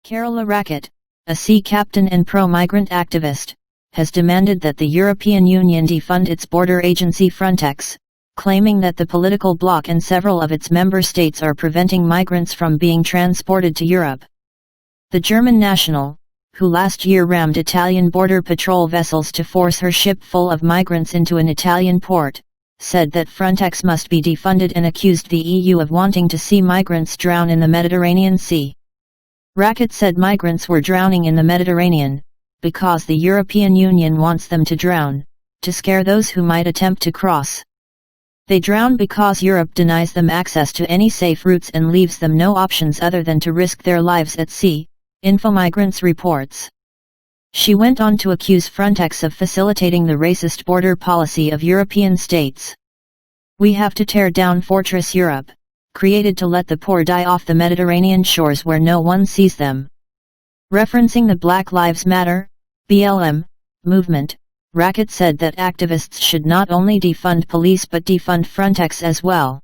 Carola Rackete, a sea captain and pro-migrant activist, has demanded that the European Union defund its border agency Frontex, claiming that the political bloc and several of its member states are preventing migrants from being transported to Europe. The German national, who last year rammed Italian border patrol vessels to force her ship full of migrants into an Italian port, said that Frontex must be defunded and accused the EU of wanting to see migrants drown in the Mediterranean Sea. Rackete said migrants were drowning in the Mediterranean, because the European Union wants them to drown, to scare those who might attempt to cross. They drown because Europe denies them access to any safe routes and leaves them no options other than to risk their lives at sea, Infomigrants reports. She went on to accuse Frontex of facilitating the racist border policy of European states. "We have to tear down Fortress Europe, created to let the poor die off the Mediterranean shores where no one sees them." Referencing the Black Lives Matter, BLM, movement, Rackete said that activists should not only defund police but defund Frontex as well.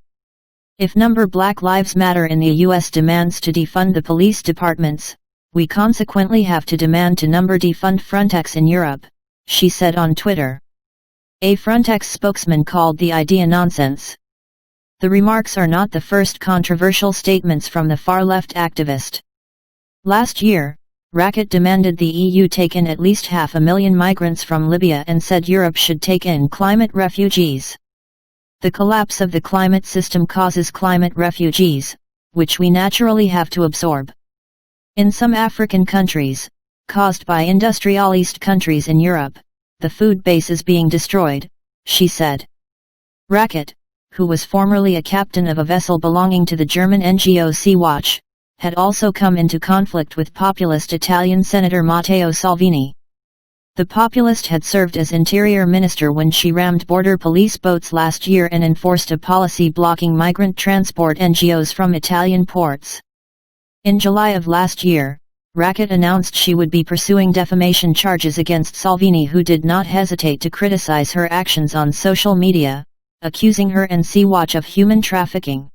If Black Lives Matter in the US demands to defund the police departments, we consequently have to demand to defund Frontex in Europe, she said on Twitter. A Frontex spokesman called the idea nonsense. The remarks are not the first controversial statements from the far-left activist. Last year, Rackete demanded the EU take in at least 500,000 migrants from Libya and said Europe should take in climate refugees. The collapse of the climate system causes climate refugees, which we naturally have to absorb. In some African countries, caused by industrialist countries in Europe, the food base is being destroyed, she said. Rackete, who was formerly a captain of a vessel belonging to the German NGO Sea-Watch, had also come into conflict with populist Italian Senator Matteo Salvini. The populist had served as interior minister when she rammed border police boats last year and enforced a policy blocking migrant transport NGOs from Italian ports. In July of last year, Rackete announced she would be pursuing defamation charges against Salvini, who did not hesitate to criticize her actions on social media, accusing her and Sea-Watch of human trafficking.